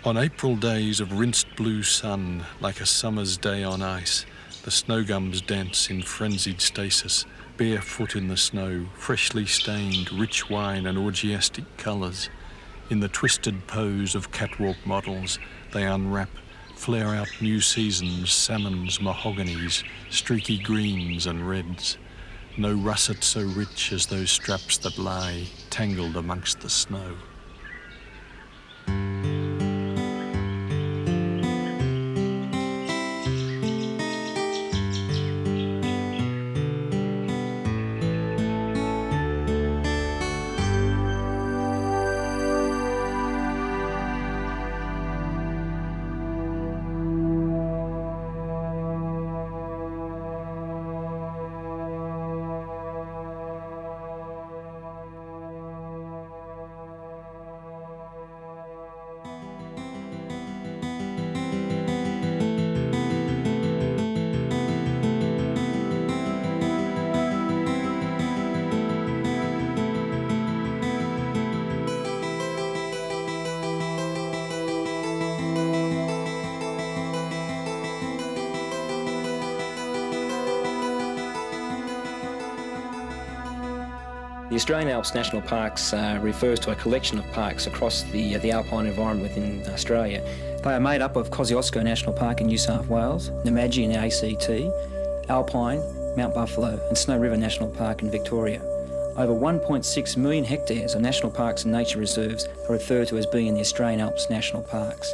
On April days of rinsed blue sun, like a summer's day on ice, the snowgums dance in frenzied stasis, barefoot in the snow, freshly stained, rich wine and orgiastic colours. In the twisted pose of catwalk models, they unwrap, flare out new seasons, salmons, mahoganies, streaky greens and reds. No russet so rich as those straps that lie, tangled amongst the snow. The Australian Alps National Parks refers to a collection of parks across the Alpine environment within Australia. They are made up of Kosciuszko National Park in New South Wales, Imagery in the ACT, Alpine, Mount Buffalo and Snow River National Park in Victoria. Over 1.6 million hectares of national parks and nature reserves are referred to as being in the Australian Alps National Parks.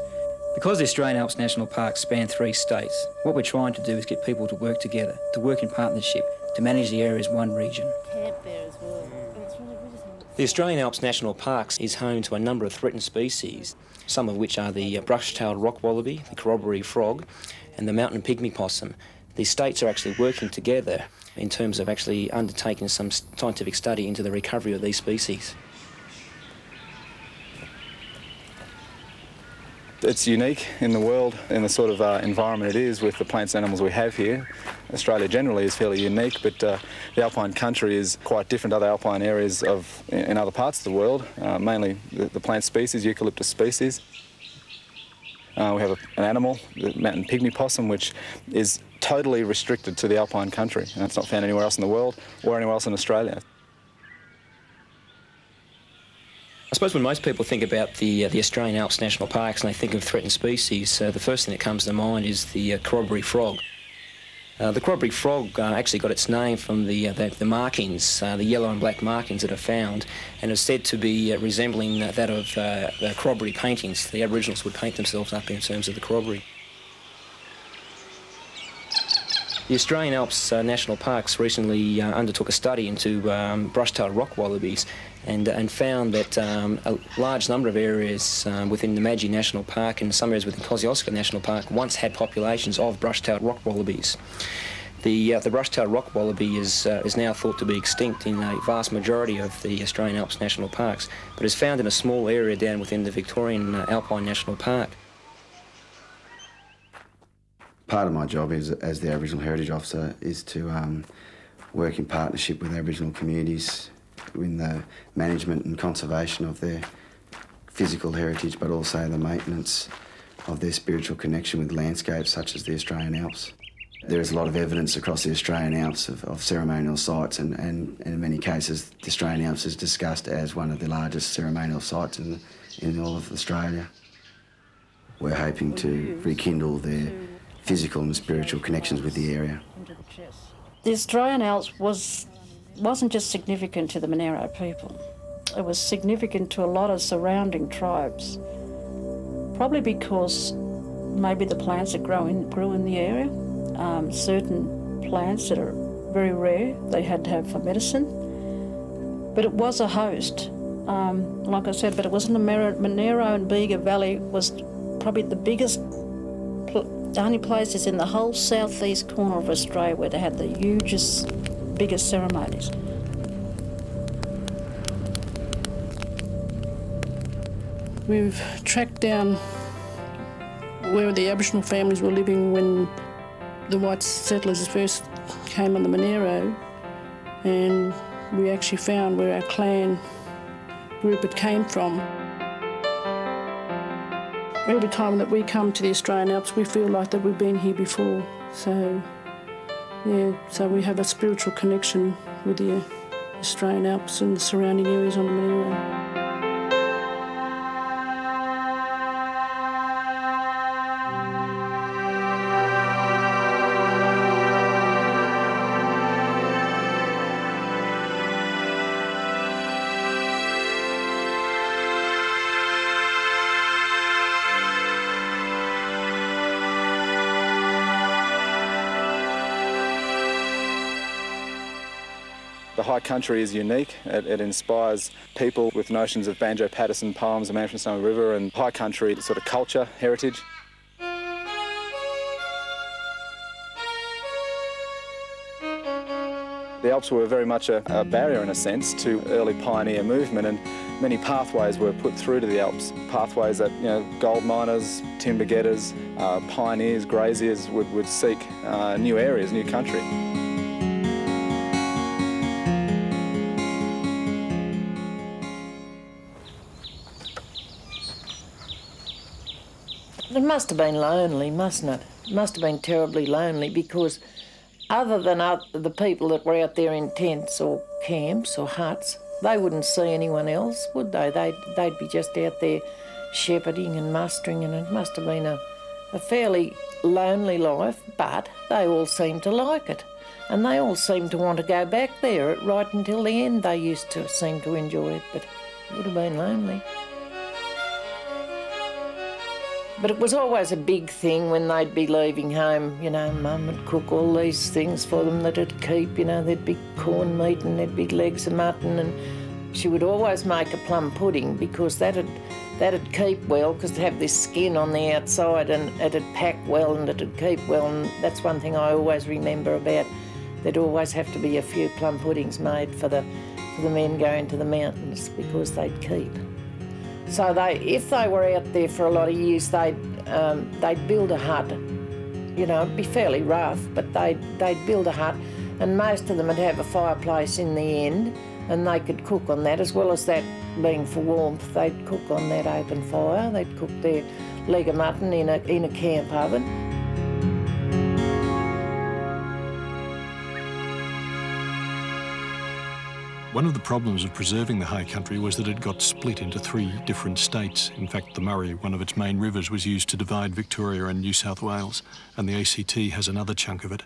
Because the Australian Alps National Parks span 3 states, what we're trying to do is get people to work together, to work in partnership, to manage the area as one region. The Australian Alps National Parks is home to a number of threatened species, some of which are the brush-tailed rock wallaby, the corroboree frog and the mountain pygmy possum. The states are actually working together in terms of actually undertaking some scientific study into the recovery of these species. It's unique in the world in the sort of environment it is with the plants and animals we have here. Australia generally is fairly unique, but the alpine country is quite different to other alpine areas in other parts of the world, mainly the plant species, eucalyptus species. We have an animal, the mountain pygmy possum, which is totally restricted to the alpine country, and it's not found anywhere else in the world or anywhere else in Australia. I suppose when most people think about the Australian Alps National Parks and they think of threatened species, the first thing that comes to mind is the corroboree frog. The corroboree frog actually got its name from the markings, the yellow and black markings that are found, and is said to be resembling that of the corroboree paintings. The Aboriginals would paint themselves up in terms of the corroboree. The Australian Alps National Parks recently undertook a study into brush-tailed rock wallabies and found that a large number of areas within the Imagery National Park and some areas within Kosciuszko National Park once had populations of brush-tailed rock wallabies. The brush-tailed rock wallaby is now thought to be extinct in a vast majority of the Australian Alps National Parks, but is found in a small area down within the Victorian Alpine National Park. Part of my job as the Aboriginal Heritage Officer is to work in partnership with Aboriginal communities in the management and conservation of their physical heritage, but also the maintenance of their spiritual connection with landscapes such as the Australian Alps. There is a lot of evidence across the Australian Alps of ceremonial sites, and in many cases the Australian Alps is discussed as one of the largest ceremonial sites in all of Australia. We're hoping to rekindle their physical and spiritual connections with the area. The Australian Alps wasn't just significant to the Monero people. It was significant to a lot of surrounding tribes, probably because maybe the plants that grew in the area, certain plants that are very rare, they had to have for medicine. But it was a host, like I said, but it wasn't the Monero and Bega Valley was probably the biggest. The only places in the whole southeast corner of Australia where they had the biggest ceremonies. We've tracked down where the Aboriginal families were living when the white settlers first came on the Monero, and we actually found where our clan group had came from. Every time that we come to the Australian Alps, we feel like that we've been here before. So, yeah, so we have a spiritual connection with the Australian Alps and the surrounding areas on the Monero. The high country is unique. It inspires people with notions of banjo-Patterson poems, A Man from the Snowy River, and high country sort of culture, heritage. The Alps were very much a barrier, in a sense, to early pioneer movement, and many pathways were put through to the Alps. Pathways that, you know, gold miners, timber getters, pioneers, graziers would seek new areas, new country. It must have been lonely, mustn't it? It must have been terribly lonely, because other than the people that were out there in tents or camps or huts, they wouldn't see anyone else, would they? They'd be just out there shepherding and mustering, and it must have been a fairly lonely life, but they all seemed to like it. And they all seemed to want to go back there right until the end. They used to seem to enjoy it, but it would have been lonely. But it was always a big thing when they'd be leaving home. You know, Mum would cook all these things for them that'd keep. You know, there'd be corn meat and there'd be legs of mutton, and she would always make a plum pudding, because that'd keep well, because it'd have this skin on the outside and it'd pack well and it'd keep well. And that's one thing I always remember about. There'd always have to be a few plum puddings made for the men going to the mountains, because they'd keep. So if they were out there for a lot of years, they'd build a hut. You know, it'd be fairly rough, but they'd build a hut, and most of them would have a fireplace in the end, and they could cook on that, as well as that being for warmth. They'd cook on that open fire. They'd cook their leg of mutton in a camp oven. One of the problems of preserving the high country was that it got split into 3 different states. In fact, the Murray, one of its main rivers, was used to divide Victoria and New South Wales, and the ACT has another chunk of it.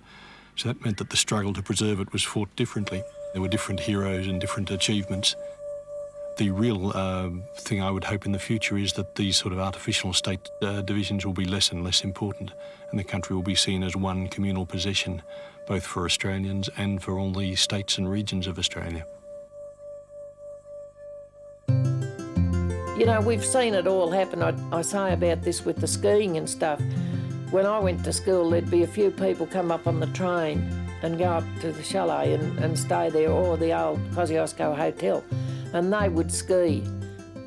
So that meant that the struggle to preserve it was fought differently. There were different heroes and different achievements. The real thing I would hope in the future is that these sort of artificial state divisions will be less and less important, and the country will be seen as one communal possession, both for Australians and for all the states and regions of Australia. You know, we've seen it all happen. I say about this with the skiing and stuff. When I went to school, there'd be a few people come up on the train and go up to the chalet and stay there, or the old Kosciuszko Hotel, and they would ski.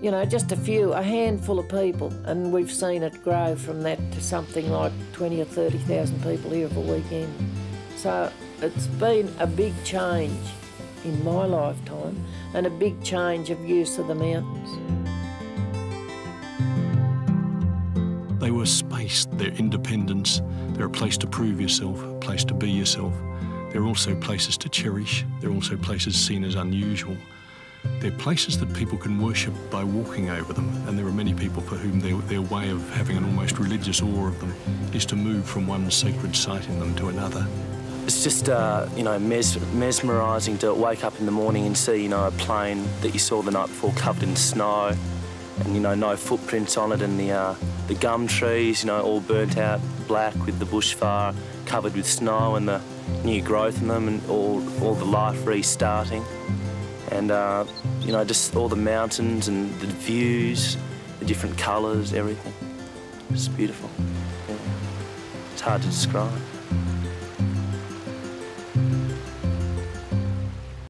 You know, just a handful of people, and we've seen it grow from that to something like 20 or 30,000 people here for a weekend. So it's been a big change in my lifetime, and a big change of use of the mountains. They were space, their independence. They're a place to prove yourself, a place to be yourself. They're also places to cherish. They're also places seen as unusual. They're places that people can worship by walking over them, and there are many people for whom their way of having an almost religious awe of them is to move from one sacred site in them to another. It's just, you know, mesmerising to wake up in the morning and see, you know, a plain that you saw the night before covered in snow, and, you know, no footprints on it, and the gum trees, you know, all burnt out black with the bushfire, covered with snow and the new growth in them, and all the life restarting. And, you know, just all the mountains and the views, the different colours, everything. It's beautiful. Yeah. It's hard to describe.